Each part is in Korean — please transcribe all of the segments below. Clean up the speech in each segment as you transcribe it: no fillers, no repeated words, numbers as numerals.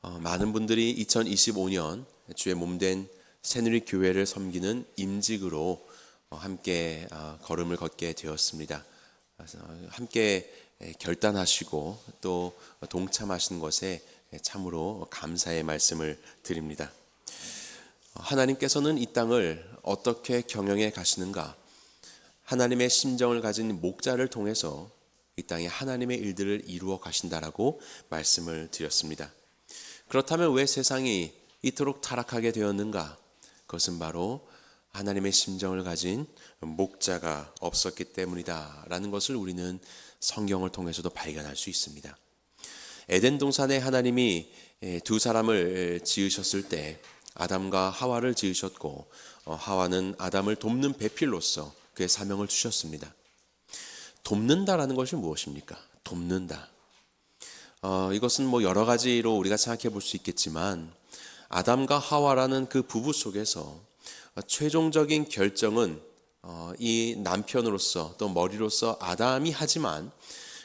많은 분들이 2025년 주의 몸된 새누리 교회를 섬기는 임직으로 함께 걸음을 걷게 되었습니다. 함께 결단하시고 또 동참하신 것에 참으로 감사의 말씀을 드립니다. 하나님께서는 이 땅을 어떻게 경영해 가시는가? 하나님의 심정을 가진 목자를 통해서 이 땅에 하나님의 일들을 이루어 가신다라고 말씀을 드렸습니다. 그렇다면 왜 세상이 이토록 타락하게 되었는가? 그것은 바로 하나님의 심정을 가진 목자가 없었기 때문이다라는 것을 우리는 성경을 통해서도 발견할 수 있습니다. 에덴 동산에 하나님이 두 사람을 지으셨을 때 아담과 하와를 지으셨고 하와는 아담을 돕는 배필로서 그의 사명을 주셨습니다. 돕는다라는 것이 무엇입니까? 돕는다. 이것은 여러 가지로 우리가 생각해 볼 수 있겠지만 아담과 하와라는 그 부부 속에서 최종적인 결정은 이 남편으로서 또 머리로서 아담이 하지만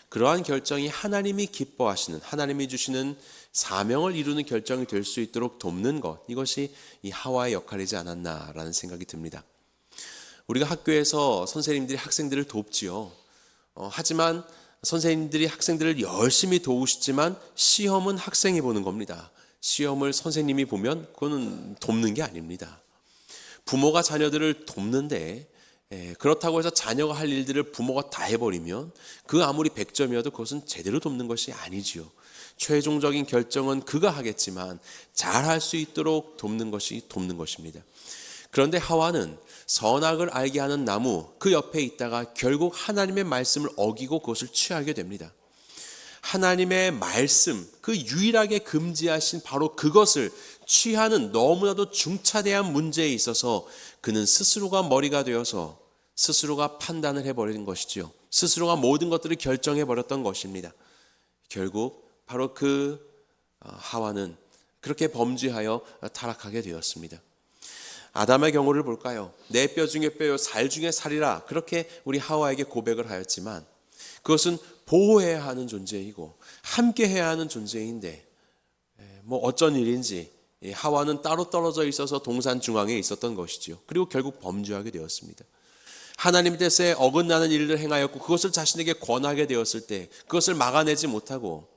그러한 결정이 하나님이 기뻐하시는, 하나님이 주시는 사명을 이루는 결정이 될 수 있도록 돕는 것, 이것이 이 하와의 역할이지 않았나라는 생각이 듭니다. 우리가 학교에서 선생님들이 학생들을 돕지요. 하지만 선생님들이 학생들을 열심히 도우시지만 시험은 학생이 보는 겁니다. 시험을 선생님이 보면 그거는 돕는 게 아닙니다. 부모가 자녀들을 돕는데 그렇다고 해서 자녀가 할 일들을 부모가 다 해버리면 그 아무리 100점이어도 그것은 제대로 돕는 것이 아니지요. 최종적인 결정은 그가 하겠지만 잘할 수 있도록 돕는 것이 돕는 것입니다. 그런데 하와는 선악을 알게 하는 나무 그 옆에 있다가 결국 하나님의 말씀을 어기고 그것을 취하게 됩니다. 하나님의 말씀, 그 유일하게 금지하신 바로 그것을 취하는 너무나도 중차대한 문제에 있어서 그는 스스로가 머리가 되어서 스스로가 판단을 해버린 것이지요. 스스로가 모든 것들을 결정해버렸던 것입니다. 결국 바로 그 하와는 그렇게 범죄하여 타락하게 되었습니다. 아담의 경우를 볼까요? 내 뼈 중에 뼈요 살 중에 살이라 그렇게 우리 하와에게 고백을 하였지만 그것은 보호해야 하는 존재이고 함께 해야 하는 존재인데 어쩐 일인지 하와는 따로 떨어져 있어서 동산 중앙에 있었던 것이지요. 그리고 결국 범죄하게 되었습니다. 하나님 뜻에 어긋나는 일을 행하였고 그것을 자신에게 권하게 되었을 때 그것을 막아내지 못하고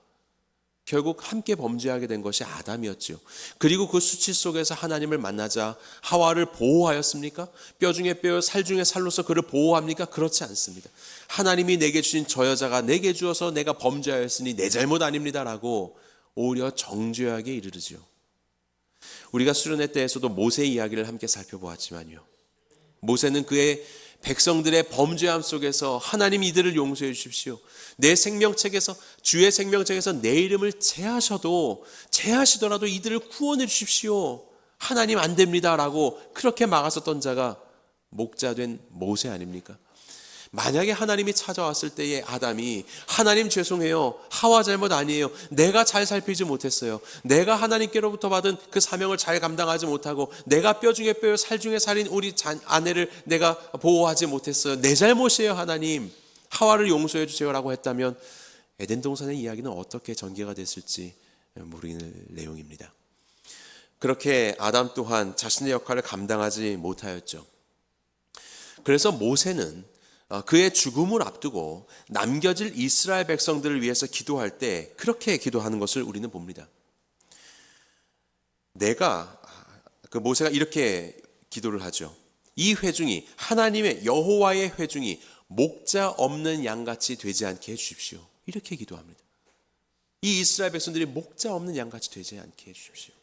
결국 함께 범죄하게 된 것이 아담이었죠. 그리고 그 수치 속에서 하나님을 만나자 하와를 보호하였습니까? 뼈 중에 뼈, 살 중에 살로서 그를 보호합니까? 그렇지 않습니다. 하나님이 내게 주신 저 여자가 내게 주어서 내가 범죄하였으니 내 잘못 아닙니다라고 오히려 정죄하게 이르르지요. 우리가 수련회 때에서도 모세 이야기를 함께 살펴보았지만요. 모세는 그의 백성들의 범죄함 속에서 하나님 이들을 용서해 주십시오. 내 생명책에서 주의 생명책에서 내 이름을 제하시더라도 이들을 구원해 주십시오. 하나님 안 됩니다라고 그렇게 막았었던 자가 목자된 모세 아닙니까? 만약에 하나님이 찾아왔을 때에 아담이 하나님 죄송해요. 하와 잘못 아니에요. 내가 잘 살피지 못했어요. 내가 하나님께로부터 받은 그 사명을 잘 감당하지 못하고 내가 뼈 중에 뼈요 살 중에 살인 우리 아내를 내가 보호하지 못했어요. 내 잘못이에요. 하나님 하와를 용서해 주세요라고 했다면 에덴 동산의 이야기는 어떻게 전개가 됐을지 모르는 내용입니다. 그렇게 아담 또한 자신의 역할을 감당하지 못하였죠. 그래서 모세는 그의 죽음을 앞두고 남겨질 이스라엘 백성들을 위해서 기도할 때 그렇게 기도하는 것을 우리는 봅니다. 모세가 이렇게 기도를 하죠. 이 회중이 하나님의 여호와의 회중이 목자 없는 양같이 되지 않게 해주십시오. 이렇게 기도합니다. 이 이스라엘 백성들이 목자 없는 양같이 되지 않게 해주십시오.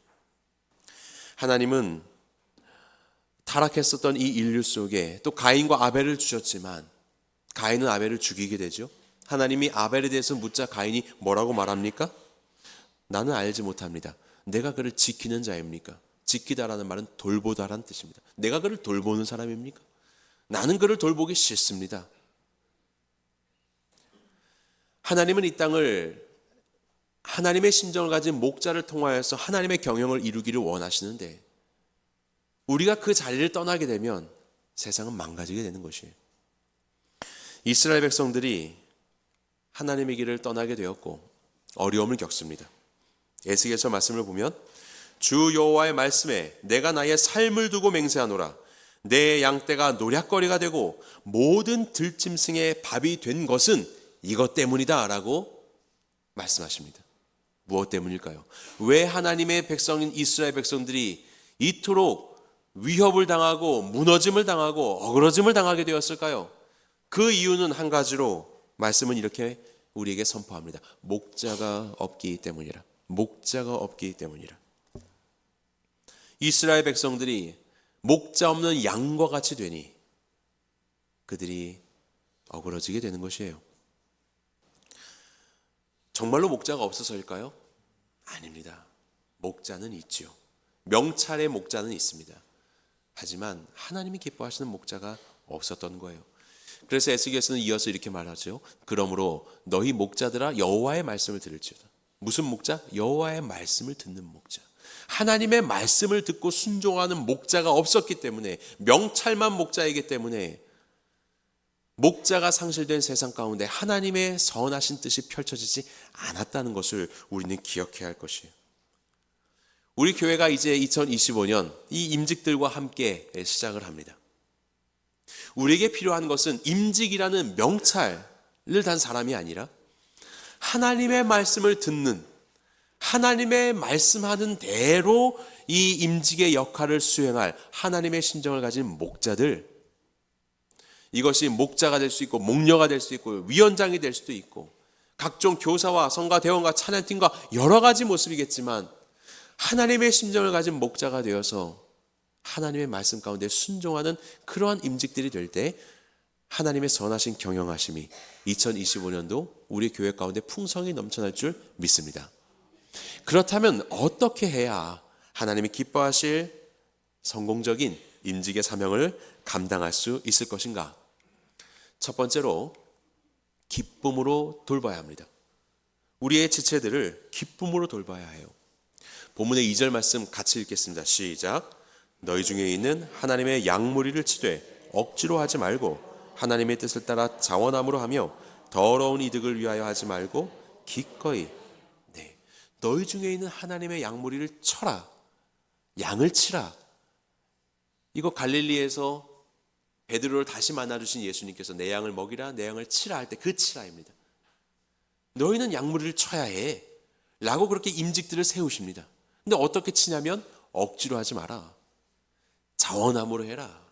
하나님은 타락했었던 이 인류 속에 또 가인과 아벨을 주셨지만 가인은 아벨을 죽이게 되죠. 하나님이 아벨에 대해서 묻자 가인이 뭐라고 말합니까? 나는 알지 못합니다. 내가 그를 지키는 자입니까? 지키다라는 말은 돌보다라는 뜻입니다. 내가 그를 돌보는 사람입니까? 나는 그를 돌보기 싫습니다. 하나님은 이 땅을 하나님의 심정을 가진 목자를 통하여서 하나님의 경영을 이루기를 원하시는데 우리가 그 자리를 떠나게 되면 세상은 망가지게 되는 것이에요. 이스라엘 백성들이 하나님의 길을 떠나게 되었고 어려움을 겪습니다. 에스겔서 말씀을 보면 주 여호와의 말씀에 내가 나의 삶을 두고 맹세하노라. 내 양떼가 노략거리가 되고 모든 들짐승의 밥이 된 것은 이것 때문이다 라고 말씀하십니다. 무엇 때문일까요? 왜 하나님의 백성인 이스라엘 백성들이 이토록 위협을 당하고 무너짐을 당하고 어그러짐을 당하게 되었을까요? 그 이유는 한 가지로 말씀은 이렇게 우리에게 선포합니다. 목자가 없기 때문이라. 목자가 없기 때문이라. 이스라엘 백성들이 목자 없는 양과 같이 되니 그들이 어그러지게 되는 것이에요. 정말로 목자가 없어서일까요? 아닙니다. 목자는 있죠. 명찰의 목자는 있습니다. 하지만 하나님이 기뻐하시는 목자가 없었던 거예요. 그래서 에스겔서는 이어서 이렇게 말하죠. 그러므로 너희 목자들아 여호와의 말씀을 들을지어다. 무슨 목자? 여호와의 말씀을 듣는 목자. 하나님의 말씀을 듣고 순종하는 목자가 없었기 때문에, 명찰만 목자이기 때문에 목자가 상실된 세상 가운데 하나님의 선하신 뜻이 펼쳐지지 않았다는 것을 우리는 기억해야 할 것이에요. 우리 교회가 이제 2025년 이 임직들과 함께 시작을 합니다. 우리에게 필요한 것은 임직이라는 명찰을 단 사람이 아니라 하나님의 말씀을 듣는, 하나님의 말씀하는 대로 이 임직의 역할을 수행할 하나님의 심정을 가진 목자들, 이것이 목자가 될 수 있고 목녀가 될 수 있고 위원장이 될 수도 있고 각종 교사와 성가 대원과 찬양팀과 여러 가지 모습이겠지만 하나님의 심정을 가진 목자가 되어서 하나님의 말씀 가운데 순종하는 그러한 임직들이 될 때 하나님의 선하신 경영하심이 2025년도 우리 교회 가운데 풍성히 넘쳐날 줄 믿습니다. 그렇다면 어떻게 해야 하나님이 기뻐하실 성공적인 임직의 사명을 감당할 수 있을 것인가? 첫 번째로 기쁨으로 돌봐야 합니다. 우리의 지체들을 기쁨으로 돌봐야 해요. 본문의 2절 말씀 같이 읽겠습니다. 시작. 너희 중에 있는 하나님의 양무리를 치되 억지로 하지 말고 하나님의 뜻을 따라 자원함으로 하며 더러운 이득을 위하여 하지 말고 기꺼이. 네, 너희 중에 있는 하나님의 양무리를 쳐라. 양을 치라. 이거 갈릴리에서 베드로를 다시 만나주신 예수님께서 내 양을 먹이라, 내 양을 치라 할 때 그 치라입니다. 너희는 양무리를 쳐야 해 라고 그렇게 임직들을 세우십니다. 근데 어떻게 치냐면 억지로 하지 마라. 자원함으로 해라.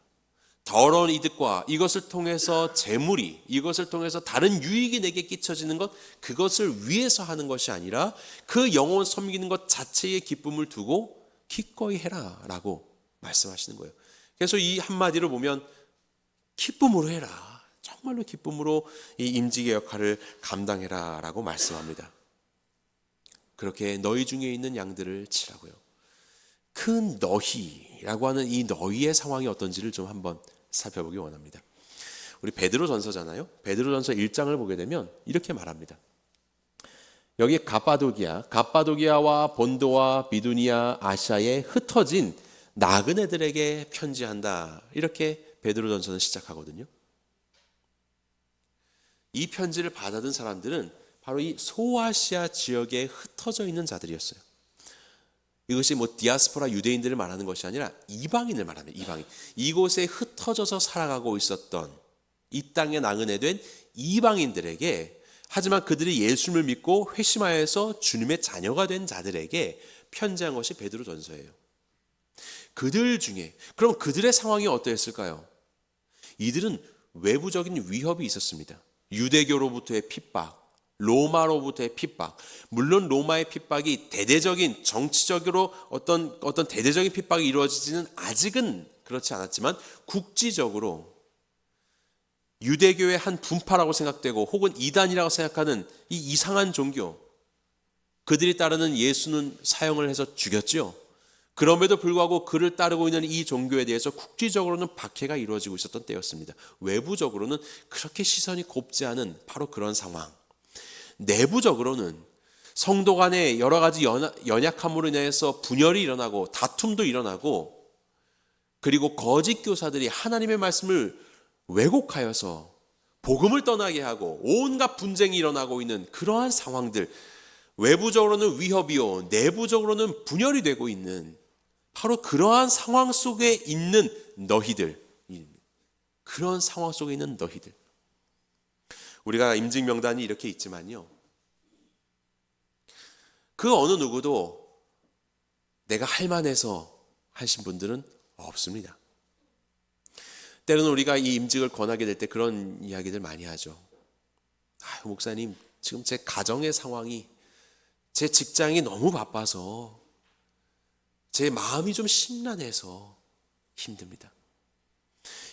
더러운 이득과 이것을 통해서 재물이, 이것을 통해서 다른 유익이 내게 끼쳐지는 것, 그것을 위해서 하는 것이 아니라 그 영혼 섬기는 것 자체의 기쁨을 두고 기꺼이 해라 라고 말씀하시는 거예요. 그래서 이 한마디로 보면 기쁨으로 해라. 정말로 기쁨으로 이 임직의 역할을 감당해라 라고 말씀합니다. 그렇게 너희 중에 있는 양들을 치라고요. 큰 너희라고 하는 이 너희의 상황이 어떤지를 좀 한번 살펴보기 원합니다. 우리 베드로전서잖아요. 베드로전서 1장을 보게 되면 이렇게 말합니다. 여기 갑바도기아와 본도와 비두니아, 아시아에 흩어진 나그네들에게 편지한다. 이렇게 베드로전서는 시작하거든요. 이 편지를 받아든 사람들은 바로 이 소아시아 지역에 흩어져 있는 자들이었어요. 이것이 뭐 디아스포라 유대인들을 말하는 것이 아니라 이방인을 말합니다. 이방인. 이곳에 흩어져서 살아가고 있었던 이 땅에 나그네된 이방인들에게, 하지만 그들이 예수를 믿고 회심하여서 주님의 자녀가 된 자들에게 편지한 것이 베드로전서예요. 그들 중에, 그럼 그들의 상황이 어떠했을까요? 이들은 외부적인 위협이 있었습니다. 유대교로부터의 핍박, 로마로부터의 핍박. 물론 로마의 핍박이 대대적인, 정치적으로 어떤 대대적인 핍박이 이루어지지는 아직은 그렇지 않았지만 국지적으로 유대교의 한 분파라고 생각되고 혹은 이단이라고 생각하는 이 이상한 종교, 그들이 따르는 예수는 사형을 해서 죽였죠. 그럼에도 불구하고 그를 따르고 있는 이 종교에 대해서 국지적으로는 박해가 이루어지고 있었던 때였습니다. 외부적으로는 그렇게 시선이 곱지 않은 바로 그런 상황. 내부적으로는 성도 간의 여러 가지 연약함으로 인해서 분열이 일어나고 다툼도 일어나고, 그리고 거짓 교사들이 하나님의 말씀을 왜곡하여서 복음을 떠나게 하고 온갖 분쟁이 일어나고 있는 그러한 상황들, 외부적으로는 위협이요, 내부적으로는 분열이 되고 있는 바로 그러한 상황 속에 있는 너희들, 그런 상황 속에 있는 너희들. 우리가 임직 명단이 이렇게 있지만요, 그 어느 누구도 내가 할 만해서 하신 분들은 없습니다. 때로는 우리가 이 임직을 권하게 될 때 그런 이야기들 많이 하죠. 목사님, 지금 제 가정의 상황이, 제 직장이 너무 바빠서 제 마음이 좀 심란해서 힘듭니다.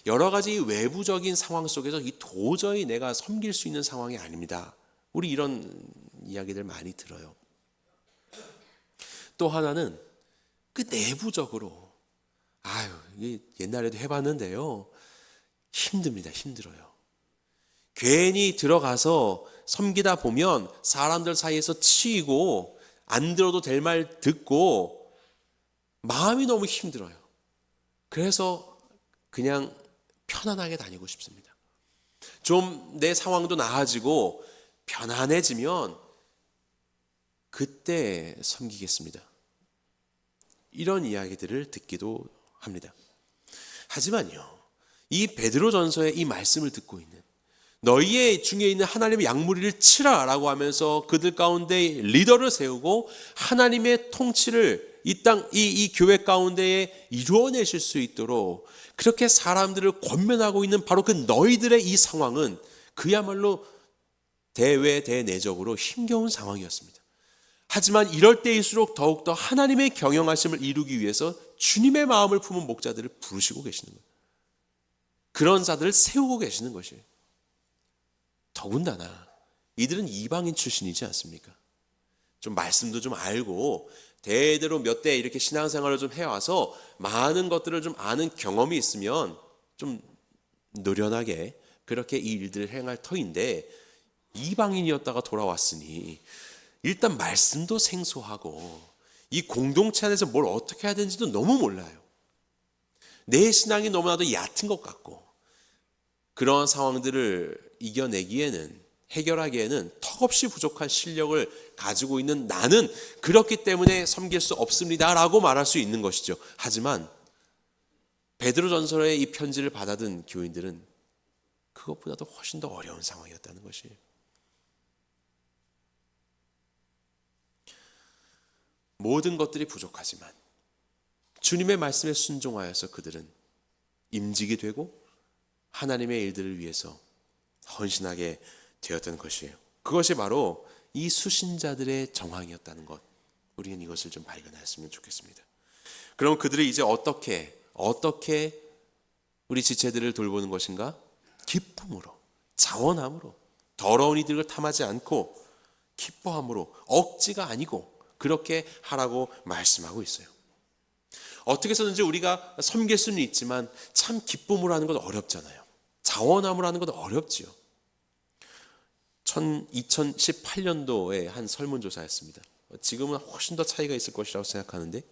여러 가지 외부적인 상황 속에서 이 도저히 내가 섬길 수 있는 상황이 아닙니다. 우리 이런 이야기들 많이 들어요. 또 하나는 그 내부적으로 이게 옛날에도 해봤는데요, 힘듭니다. 힘들어요. 괜히 들어가서 섬기다 보면 사람들 사이에서 치이고 안 들어도 될 말 듣고 마음이 너무 힘들어요. 그래서 그냥 편안하게 다니고 싶습니다. 좀 내 상황도 나아지고 편안해지면 그때 섬기겠습니다. 이런 이야기들을 듣기도 합니다. 하지만요, 이 베드로전서의 이 말씀을 듣고 있는, 너희의 중에 있는 하나님의 양무리를 치라라고 하면서 그들 가운데 리더를 세우고 하나님의 통치를 이 땅, 이 교회 가운데에 이루어내실 수 있도록 그렇게 사람들을 권면하고 있는 바로 그 너희들의 이 상황은 그야말로 대내적으로 힘겨운 상황이었습니다. 하지만 이럴 때일수록 더욱더 하나님의 경영하심을 이루기 위해서 주님의 마음을 품은 목자들을 부르시고 계시는 거예요. 그런 자들을 세우고 계시는 것이에요. 더군다나 이들은 이방인 출신이지 않습니까? 좀 말씀도 좀 알고 대대로 몇 대 이렇게 신앙생활을 좀 해와서 많은 것들을 좀 아는 경험이 있으면 좀 노련하게 그렇게 이 일들을 행할 터인데, 이방인이었다가 돌아왔으니 일단 말씀도 생소하고 이 공동체 안에서 뭘 어떻게 해야 되는지도 너무 몰라요. 내 신앙이 너무나도 얕은 것 같고, 그러한 상황들을 이겨내기에는, 해결하기에는 턱없이 부족한 실력을 가지고 있는 나는 그렇기 때문에 섬길 수 없습니다 라고 말할 수 있는 것이죠. 하지만 베드로전서의 이 편지를 받아든 교인들은 그것보다도 훨씬 더 어려운 상황이었다는 것이에요. 모든 것들이 부족하지만 주님의 말씀에 순종하여서 그들은 임직이 되고 하나님의 일들을 위해서 헌신하게 되었던 것이에요. 그것이 바로 이 수신자들의 정황이었다는 것, 우리는 이것을 좀 발견했으면 좋겠습니다. 그럼 그들이 이제 어떻게 우리 지체들을 돌보는 것인가? 기쁨으로, 자원함으로, 더러운 이들을 탐하지 않고 기뻐함으로, 억지가 아니고 그렇게 하라고 말씀하고 있어요. 어떻게 해서든지 우리가 섬길 수는 있지만 참 기쁨으로 하는 건 어렵잖아요. 자원함으로 하는 건 어렵지요. 2018년도에 한 설문조사였습니다. 지금은 훨씬 더 차이가 있을 것이라고 생각하는데,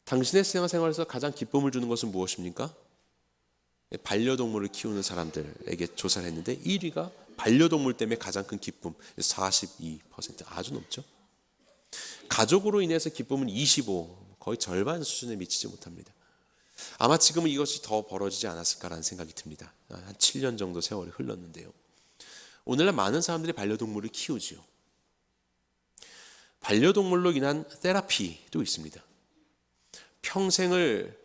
당신의 생활에서 가장 기쁨을 주는 것은 무엇입니까? 반려동물을 키우는 사람들에게 조사를 했는데 1위가 반려동물 때문에 가장 큰 기쁨, 42%, 아주 높죠. 가족으로 인해서 기쁨은 25%, 거의 절반 수준에 미치지 못합니다. 아마 지금은 이것이 더 벌어지지 않았을까라는 생각이 듭니다. 한 7년 정도 세월이 흘렀는데요. 오늘날 많은 사람들이 반려동물을 키우지요. 반려동물로 인한 테라피도 있습니다. 평생을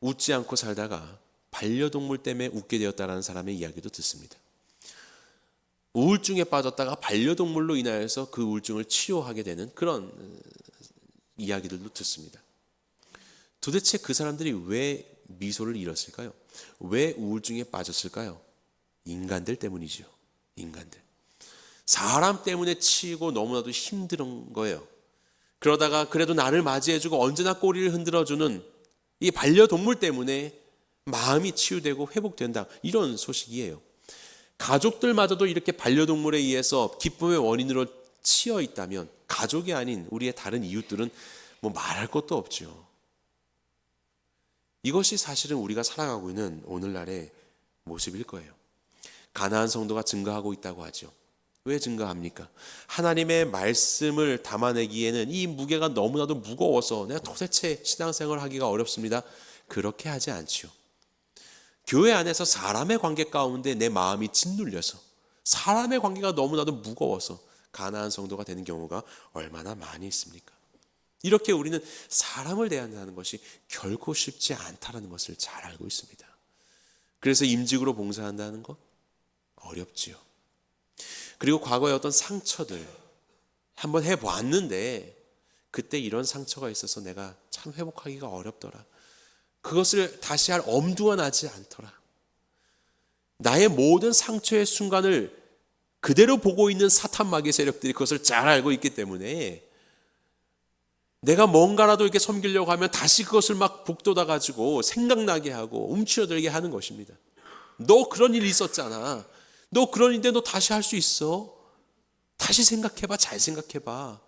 웃지 않고 살다가 반려동물 때문에 웃게 되었다는 사람의 이야기도 듣습니다. 우울증에 빠졌다가 반려동물로 인하여서 그 우울증을 치료하게 되는 그런 이야기들도 듣습니다. 도대체 그 사람들이 왜 미소를 잃었을까요? 왜 우울증에 빠졌을까요? 인간들 때문이죠. 인간들. 사람 때문에 치이고 너무나도 힘든 거예요. 그러다가 그래도 나를 맞이해주고 언제나 꼬리를 흔들어주는 이 반려동물 때문에 마음이 치유되고 회복된다, 이런 소식이에요. 가족들마저도 이렇게 반려동물에 의해서 기쁨의 원인으로 치여 있다면 가족이 아닌 우리의 다른 이웃들은 뭐 말할 것도 없죠. 이것이 사실은 우리가 살아가고 있는 오늘날의 모습일 거예요. 가나안 성도가 증가하고 있다고 하죠. 왜 증가합니까? 하나님의 말씀을 담아내기에는 이 무게가 너무나도 무거워서 내가 도대체 신앙생활을 하기가 어렵습니다. 그렇게 하지 않지요. 교회 안에서 사람의 관계 가운데 내 마음이 짓눌려서 사람의 관계가 너무나도 무거워서 가난한 성도가 되는 경우가 얼마나 많이 있습니까? 이렇게 우리는 사람을 대한다는 것이 결코 쉽지 않다는 것을 잘 알고 있습니다. 그래서 임직으로 봉사한다는 것 어렵지요. 그리고 과거에 어떤 상처들 한번 해봤는데 그때 이런 상처가 있어서 내가 참 회복하기가 어렵더라. 그것을 다시 할 엄두가 나지 않더라. 나의 모든 상처의 순간을 그대로 보고 있는 사탄 마귀 세력들이 그것을 잘 알고 있기 때문에 내가 뭔가라도 이렇게 섬기려고 하면 다시 그것을 막 북돋아 가지고 생각나게 하고 움츠러들게 하는 것입니다. 너 그런 일 있었잖아. 너 그런 일인데 너 다시 할 수 있어. 다시 생각해봐. 잘 생각해봐.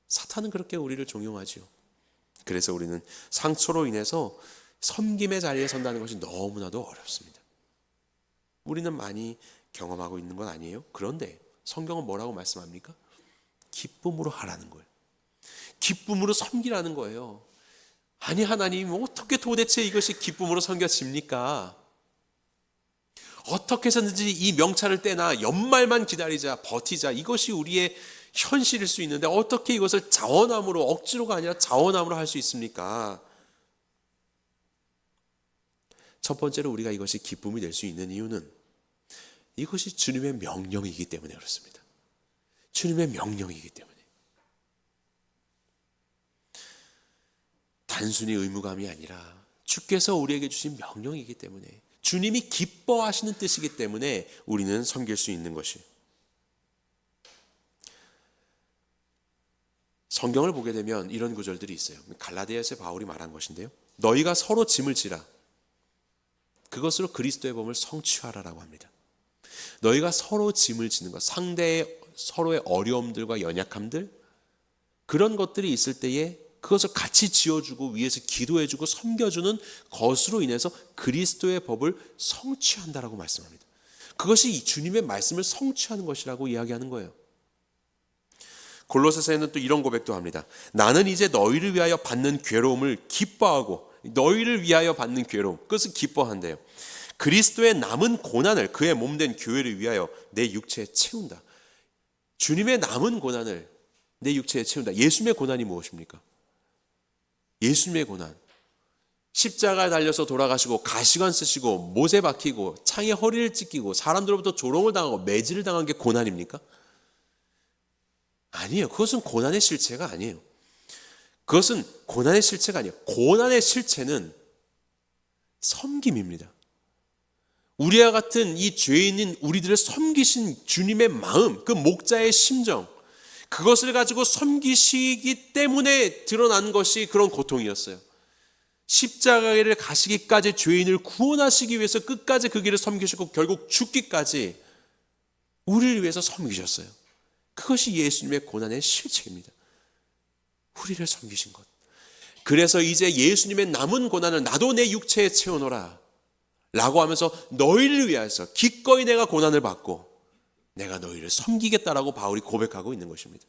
사탄은 그렇게 우리를 종용하지요. 그래서 우리는 상처로 인해서 섬김의 자리에 선다는 것이 너무나도 어렵습니다. 우리는 많이 경험하고 있는 건 아니에요. 그런데 성경은 뭐라고 말씀합니까? 기쁨으로 하라는 거예요. 기쁨으로 섬기라는 거예요. 아니 하나님 어떻게 도대체 이것이 기쁨으로 섬겨집니까? 어떻게 해서든지 이 명찰을 떼나 연말만 기다리자 버티자 이것이 우리의 현실일 수 있는데 어떻게 이것을 자원함으로 억지로가 아니라 자원함으로 할 수 있습니까? 첫 번째로 우리가 이것이 기쁨이 될 수 있는 이유는 이것이 주님의 명령이기 때문에 그렇습니다. 주님의 명령이기 때문에. 단순히 의무감이 아니라 주께서 우리에게 주신 명령이기 때문에 주님이 기뻐하시는 뜻이기 때문에 우리는 섬길 수 있는 것이. 성경을 보게 되면 이런 구절들이 있어요. 갈라디아서의 바울이 말한 것인데요. 너희가 서로 짐을 지라. 그것으로 그리스도의 몸을 성취하라라고 합니다. 너희가 서로 짐을 지는 것, 상대의 서로의 어려움들과 연약함들 그런 것들이 있을 때에 그것을 같이 지어주고 위에서 기도해주고 섬겨주는 것으로 인해서 그리스도의 법을 성취한다라고 말씀합니다. 그것이 주님의 말씀을 성취하는 것이라고 이야기하는 거예요. 골로새서에는 또 이런 고백도 합니다. 나는 이제 너희를 위하여 받는 괴로움을 기뻐하고 너희를 위하여 받는 괴로움 그것을 기뻐한대요. 그리스도의 남은 고난을 그의 몸된 교회를 위하여 내 육체에 채운다. 주님의 남은 고난을 내 육체에 채운다. 예수님의 고난이 무엇입니까? 예수님의 고난. 십자가에 달려서 돌아가시고 가시관 쓰시고 못에 박히고 창에 허리를 찢기고 사람들로부터 조롱을 당하고 매질을 당한 게 고난입니까? 아니에요. 그것은 고난의 실체가 아니에요. 그것은 고난의 실체가 아니에요. 고난의 실체는 섬김입니다. 우리와 같은 이 죄인인 우리들을 섬기신 주님의 마음, 그 목자의 심정, 그것을 가지고 섬기시기 때문에 드러난 것이 그런 고통이었어요. 십자가를 가시기까지 죄인을 구원하시기 위해서 끝까지 그 길을 섬기시고 결국 죽기까지 우리를 위해서 섬기셨어요. 그것이 예수님의 고난의 실체입니다. 우리를 섬기신 것. 그래서 이제 예수님의 남은 고난을 나도 내 육체에 채워놓으라 라고 하면서 너희를 위해서 기꺼이 내가 고난을 받고 내가 너희를 섬기겠다라고 바울이 고백하고 있는 것입니다.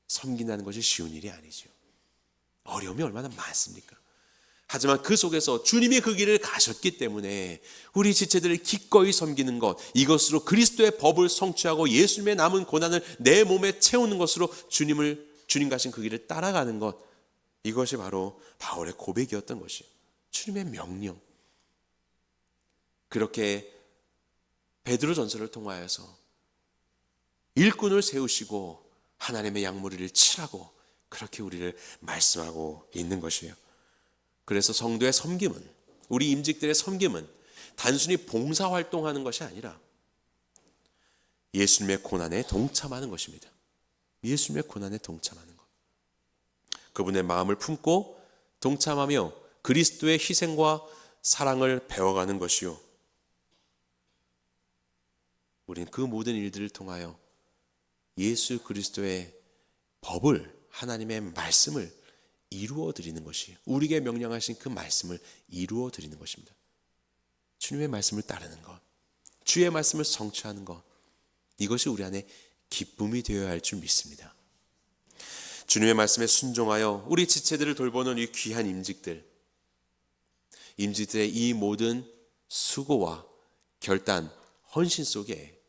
섬긴다는 것이 쉬운 일이 아니죠. 어려움이 얼마나 많습니까? 하지만 그 속에서 주님이 그 길을 가셨기 때문에 우리 지체들을 기꺼이 섬기는 것, 이것으로 그리스도의 법을 성취하고 예수님의 남은 고난을 내 몸에 채우는 것으로 주님 가신 그 길을 따라가는 것, 이것이 바로 바울의 고백이었던 것이에요. 주님의 명령. 그렇게 베드로 전서를 통하여서 일꾼을 세우시고 하나님의 양무리를 치라고 그렇게 우리를 말씀하고 있는 것이에요. 그래서 성도의 섬김은, 우리 임직들의 섬김은 단순히 봉사활동하는 것이 아니라 예수님의 고난에 동참하는 것입니다. 예수님의 고난에 동참하는 것. 그분의 마음을 품고 동참하며 그리스도의 희생과 사랑을 배워가는 것이요. 우리는 그 모든 일들을 통하여 예수 그리스도의 법을, 하나님의 말씀을 이루어 드리는 것이, 우리에게 명령하신 그 말씀을 이루어 드리는 것입니다. 주님의 말씀을 따르는 것, 주의 말씀을 성취하는 것, 이것이 우리 안에 기쁨이 되어야 할 줄 믿습니다. 주님의 말씀에 순종하여 우리 지체들을 돌보는 이 귀한 임직들의 이 모든 수고와 결단, 헌신 속에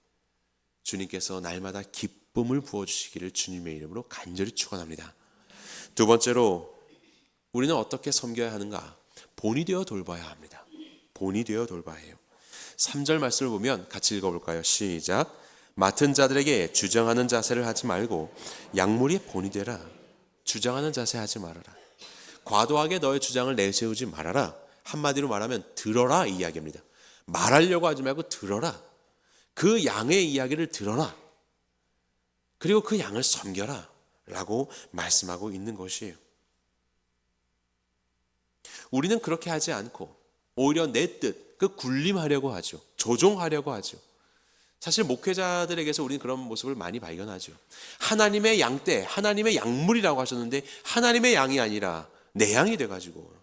주님께서 날마다 기쁨을 부어주시기를 주님의 이름으로 간절히 축원합니다. 두 번째로 우리는 어떻게 섬겨야 하는가? 본이 되어 돌봐야 합니다. 본이 되어 돌봐야 해요. 3절 말씀을 보면 같이 읽어볼까요? 시작. 맡은 자들에게 주장하는 자세를 하지 말고 약물이 본이 되라. 주장하는 자세 하지 말아라. 과도하게 너의 주장을 내세우지 말아라. 한마디로 말하면 들어라 이 이야기입니다. 말하려고 하지 말고 들어라. 그 양의 이야기를 들어라. 그리고 그 양을 섬겨라 라고 말씀하고 있는 것이에요. 우리는 그렇게 하지 않고 오히려 내 뜻, 그 군림하려고 하죠. 조종하려고 하죠. 사실 목회자들에게서 우리는 그런 모습을 많이 발견하죠. 하나님의 양떼, 하나님의 양물이라고 하셨는데 하나님의 양이 아니라 내 양이 돼가지고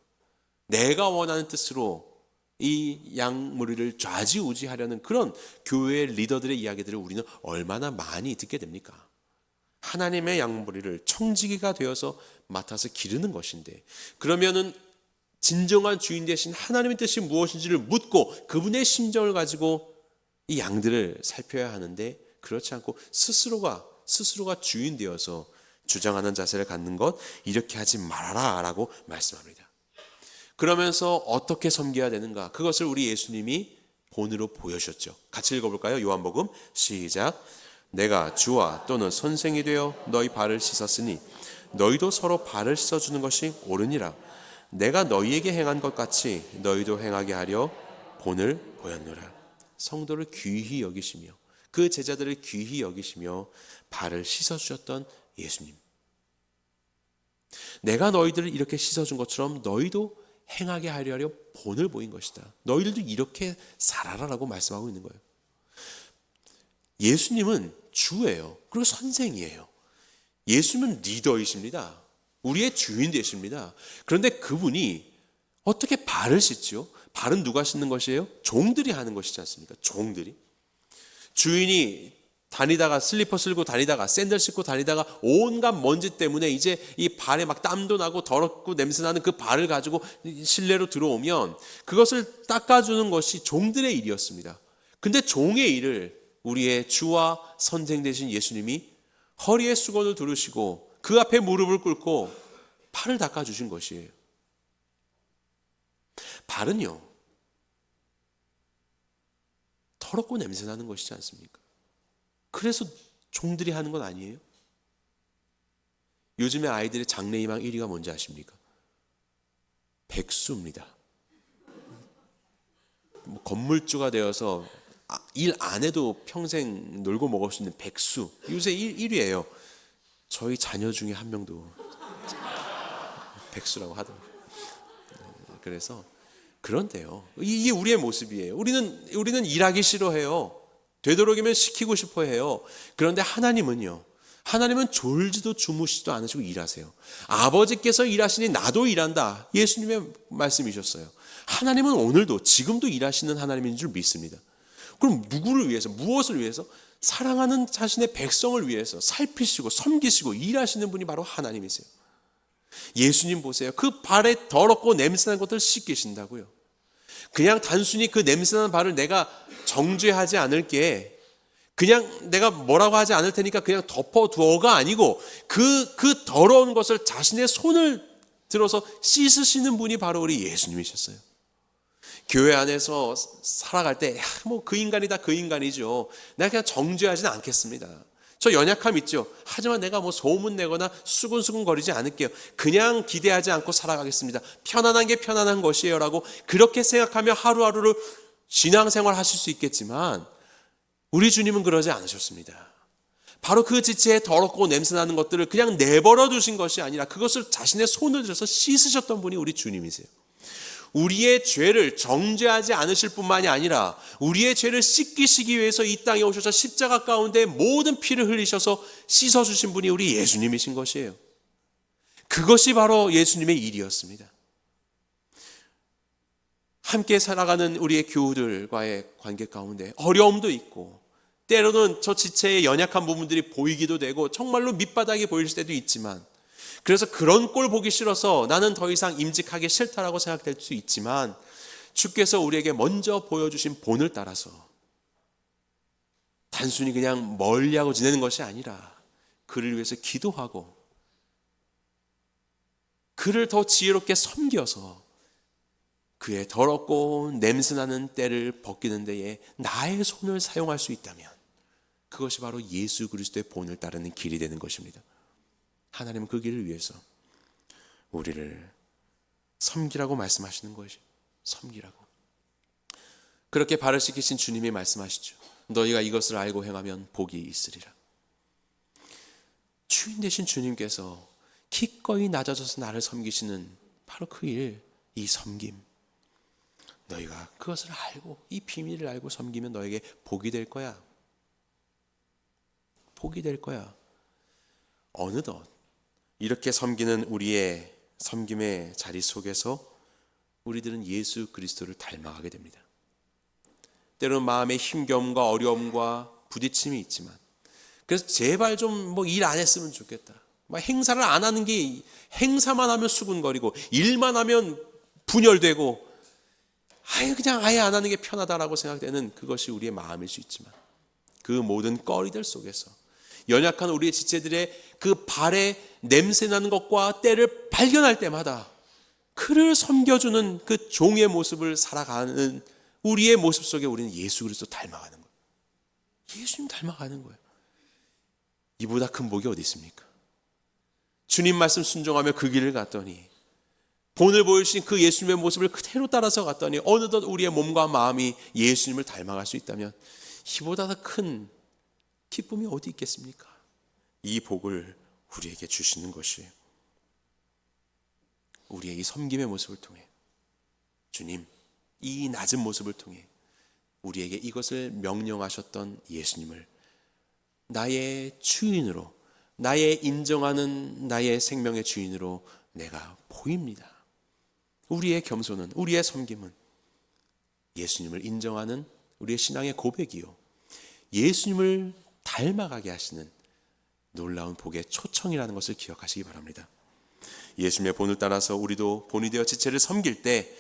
내가 원하는 뜻으로 이 양무리를 좌지우지하려는 그런 교회의 리더들의 이야기들을 우리는 얼마나 많이 듣게 됩니까? 하나님의 양무리를 청지기가 되어서 맡아서 기르는 것인데, 그러면은 진정한 주인 되신 하나님의 뜻이 무엇인지를 묻고 그분의 심정을 가지고 이 양들을 살펴야 하는데, 그렇지 않고 스스로가 주인 되어서 주장하는 자세를 갖는 것, 이렇게 하지 말아라 라고 말씀합니다. 그러면서 어떻게 섬겨야 되는가? 그것을 우리 예수님이 본으로 보여주셨죠. 같이 읽어볼까요? 요한복음 시작. 내가 주와 또는 선생이 되어 너희 발을 씻었으니 너희도 서로 발을 씻어주는 것이 옳으니라. 내가 너희에게 행한 것 같이 너희도 행하게 하려 본을 보였노라. 성도를 귀히 여기시며 그 제자들을 귀히 여기시며 발을 씻어주셨던 예수님. 내가 너희들을 이렇게 씻어준 것처럼 너희도 행하게 하려 본을 보인 것이다. 너희들도 이렇게 살아라라고 말씀하고 있는 거예요. 예수님은 주예요. 그리고 선생이에요. 예수님은 리더이십니다. 우리의 주인 되십니다. 그런데 그분이 어떻게 발을 씻죠? 발은 누가 씻는 것이에요? 종들이 하는 것이지 않습니까? 종들이. 주인이 다니다가 슬리퍼 신고 다니다가 샌들 신고 다니다가 온갖 먼지 때문에 이제 이 발에 막 땀도 나고 더럽고 냄새나는 그 발을 가지고 실내로 들어오면 그것을 닦아주는 것이 종들의 일이었습니다. 근데 종의 일을 우리의 주와 선생 되신 예수님이 허리에 수건을 두르시고 그 앞에 무릎을 꿇고 팔을 닦아주신 것이에요. 발은요, 더럽고 냄새나는 것이지 않습니까? 그래서 종들이 하는 건 아니에요? 요즘에 아이들의 장래희망 1위가 뭔지 아십니까? 백수입니다. 건물주가 되어서 일 안 해도 평생 놀고 먹을 수 있는 백수. 요새 1위예요. 저희 자녀 중에 한 명도 백수라고 하더라고요. 그래서 그런데요, 이게 우리의 모습이에요. 우리는 일하기 싫어해요. 되도록이면 시키고 싶어 해요. 그런데 하나님은요, 하나님은 졸지도 주무시지도 않으시고 일하세요. 아버지께서 일하시니 나도 일한다. 예수님의 말씀이셨어요. 하나님은 오늘도 지금도 일하시는 하나님인 줄 믿습니다. 그럼 누구를 위해서, 무엇을 위해서? 사랑하는 자신의 백성을 위해서 살피시고 섬기시고 일하시는 분이 바로 하나님이세요. 예수님 보세요. 그 발에 더럽고 냄새나는 것들을 씻기신다고요. 그냥 단순히 그 냄새나는 발을 내가 정죄하지 않을게, 그냥 내가 뭐라고 하지 않을 테니까 그냥 덮어두어가 아니고 그 더러운 것을 자신의 손을 들어서 씻으시는 분이 바로 우리 예수님이셨어요. 교회 안에서 살아갈 때 뭐 그 인간이다, 그 인간이죠. 내가 그냥 정죄하지는 않겠습니다. 저 연약함 있죠. 하지만 내가 뭐 소문내거나 수근수근 거리지 않을게요. 그냥 기대하지 않고 살아가겠습니다. 편안한 게 편안한 것이에요 라고 그렇게 생각하며 하루하루를 신앙생활 하실 수 있겠지만, 우리 주님은 그러지 않으셨습니다. 바로 그 지체에 더럽고 냄새나는 것들을 그냥 내버려 두신 것이 아니라 그것을 자신의 손을 들어서 씻으셨던 분이 우리 주님이세요. 우리의 죄를 정죄하지 않으실 뿐만이 아니라 우리의 죄를 씻기시기 위해서 이 땅에 오셔서 십자가 가운데 모든 피를 흘리셔서 씻어주신 분이 우리 예수님이신 것이에요. 그것이 바로 예수님의 일이었습니다. 함께 살아가는 우리의 교우들과의 관계 가운데 어려움도 있고 때로는 저 지체의 연약한 부분들이 보이기도 되고 정말로 밑바닥이 보일 때도 있지만, 그래서 그런 꼴 보기 싫어서 나는 더 이상 임직하기 싫다라고 생각될 수 있지만, 주께서 우리에게 먼저 보여주신 본을 따라서 단순히 그냥 멀리하고 지내는 것이 아니라 그를 위해서 기도하고 그를 더 지혜롭게 섬겨서 그의 더럽고 냄새나는 때를 벗기는 데에 나의 손을 사용할 수 있다면 그것이 바로 예수 그리스도의 본을 따르는 길이 되는 것입니다. 하나님은 그 길을 위해서 우리를 섬기라고 말씀하시는 것이, 섬기라고. 그렇게 발을 씻기신 주님이 말씀하시죠. 너희가 이것을 알고 행하면 복이 있으리라. 주인 되신 주님께서 기꺼이 낮아져서 나를 섬기시는 바로 그 일, 이 섬김. 너희가 그것을 알고 이 비밀을 알고 섬기면 너에게 복이 될 거야. 복이 될 거야. 어느덧 이렇게 섬기는 우리의 섬김의 자리 속에서 우리들은 예수 그리스도를 닮아가게 됩니다. 때로는 마음의 힘겨움과 어려움과 부딪힘이 있지만, 그래서 제발 좀 일 안 했으면 좋겠다. 행사를 안 하는 게, 행사만 하면 수군거리고 일만 하면 분열되고 그냥 아예 안 하는 게 편하다라고 생각되는 그것이 우리의 마음일 수 있지만, 그 모든 거리들 속에서 연약한 우리의 지체들의 그 발에 냄새나는 것과 때를 발견할 때마다 그를 섬겨주는 그 종의 모습을 살아가는 우리의 모습 속에 우리는 예수 그리스도 닮아가는 거예요. 예수님 닮아가는 거예요. 이보다 큰 복이 어디 있습니까? 주님 말씀 순종하며 그 길을 갔더니, 본을 보여주신 그 예수님의 모습을 그대로 따라서 갔더니 어느덧 우리의 몸과 마음이 예수님을 닮아갈 수 있다면 이보다 더 큰 기쁨이 어디 있겠습니까? 이 복을 우리에게 주시는 것이 우리의 이 섬김의 모습을 통해, 주님 이 낮은 모습을 통해 우리에게 이것을 명령하셨던 예수님을 나의 주인으로, 나의 인정하는 나의 생명의 주인으로 내가 보입니다. 우리의 겸손은, 우리의 섬김은 예수님을 인정하는 우리의 신앙의 고백이요, 예수님을 닮아가게 하시는 놀라운 복의 초청이라는 것을 기억하시기 바랍니다. 예수님의 본을 따라서 우리도 본이 되어 지체를 섬길 때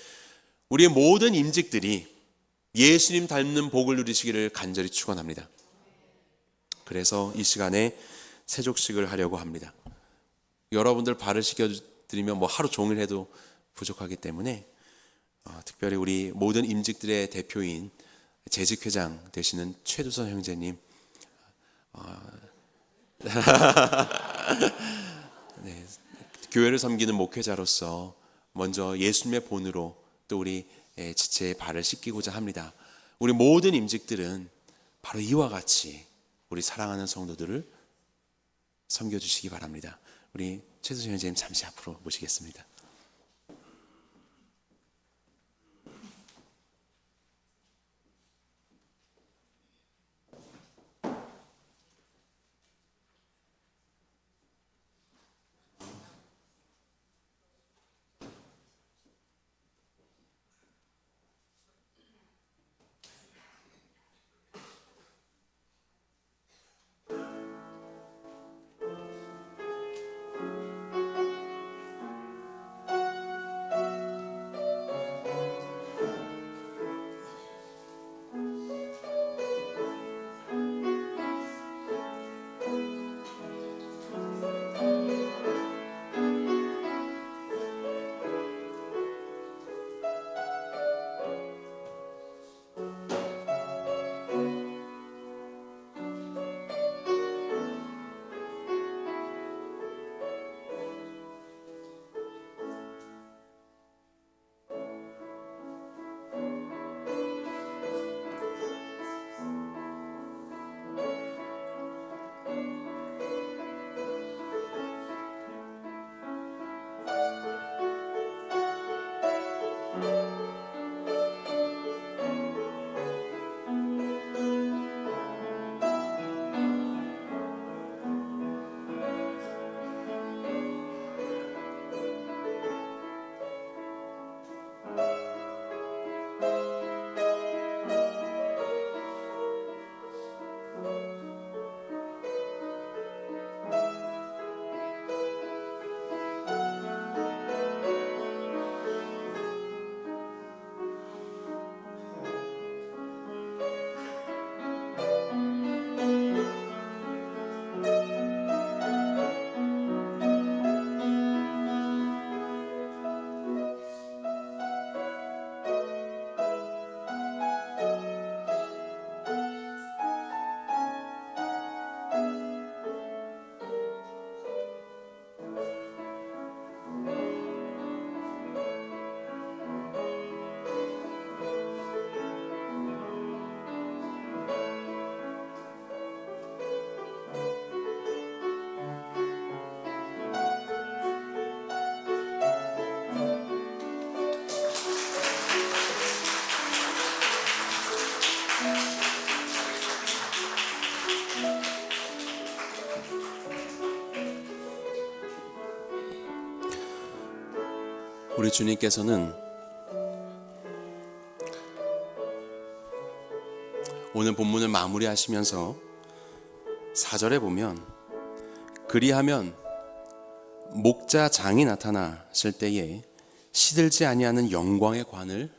우리의 모든 임직들이 예수님 닮는 복을 누리시기를 간절히 축원합니다. 그래서 이 시간에 세족식을 하려고 합니다. 여러분들 발을 씻겨드리면 하루 종일 해도 부족하기 때문에 특별히 우리 모든 임직들의 대표인 재직회장 되시는 최두선 형제님, 네, 교회를 섬기는 목회자로서 먼저 예수님의 본으로 또 우리 지체의 발을 씻기고자 합니다. 우리 모든 임직들은 바로 이와 같이 우리 사랑하는 성도들을 섬겨주시기 바랍니다. 우리 최두선 형제님 잠시 앞으로 모시겠습니다. 우리 주님께서는 오늘 본문을 마무리하시면서 4절에 보면 그리하면 목자장이 나타나실 때에 시들지 아니하는 영광의 관을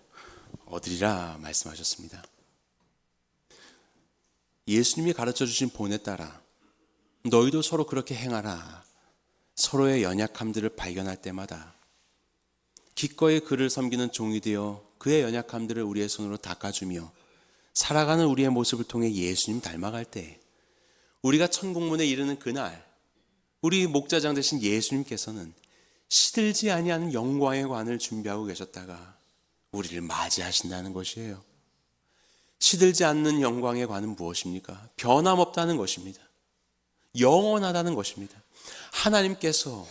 얻으리라 말씀하셨습니다. 예수님이 가르쳐 주신 본에 따라 너희도 서로 그렇게 행하라. 서로의 연약함들을 발견할 때마다 기꺼이 그를 섬기는 종이 되어 그의 연약함들을 우리의 손으로 닦아주며 살아가는 우리의 모습을 통해 예수님 닮아갈 때 우리가 천국문에 이르는 그날 우리 목자장 되신 예수님께서는 시들지 아니하는 영광의 관을 준비하고 계셨다가 우리를 맞이하신다는 것이에요. 시들지 않는 영광의 관은 무엇입니까? 변함없다는 것입니다. 영원하다는 것입니다. 하나님께서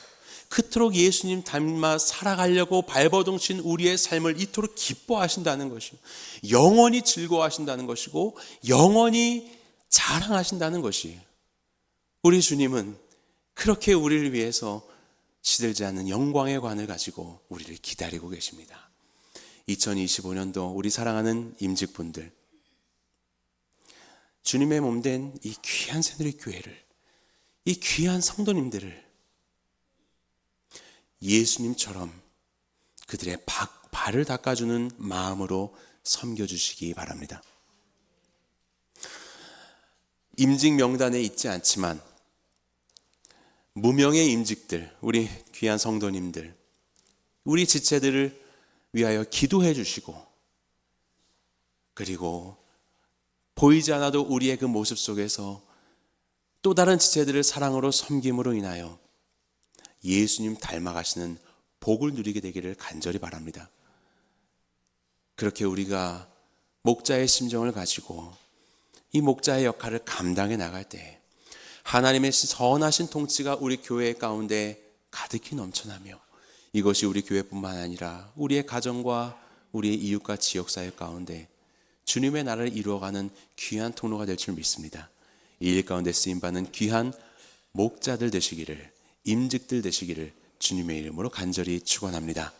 그토록 예수님 닮아 살아가려고 발버둥친 우리의 삶을 이토록 기뻐하신다는 것이고 영원히 즐거워하신다는 것이고 영원히 자랑하신다는 것이에요. 우리 주님은 그렇게 우리를 위해서 시들지 않는 영광의 관을 가지고 우리를 기다리고 계십니다. 2025년도 우리 사랑하는 임직분들, 주님의 몸된 이 귀한 새누리 교회를, 이 귀한 성도님들을 예수님처럼 그들의 발을 닦아주는 마음으로 섬겨주시기 바랍니다. 임직 명단에 있지 않지만 무명의 임직들, 우리 귀한 성도님들, 우리 지체들을 위하여 기도해 주시고 그리고 보이지 않아도 우리의 그 모습 속에서 또 다른 지체들을 사랑으로 섬김으로 인하여 예수님 닮아가시는 복을 누리게 되기를 간절히 바랍니다. 그렇게 우리가 목자의 심정을 가지고 이 목자의 역할을 감당해 나갈 때 하나님의 선하신 통치가 우리 교회 가운데 가득히 넘쳐나며 이것이 우리 교회뿐만 아니라 우리의 가정과 우리의 이웃과 지역사회 가운데 주님의 나라를 이루어가는 귀한 통로가 될 줄 믿습니다. 이 일 가운데 쓰임받는 귀한 목자들 되시기를, 임직들 되시기를 주님의 이름으로 간절히 축원합니다.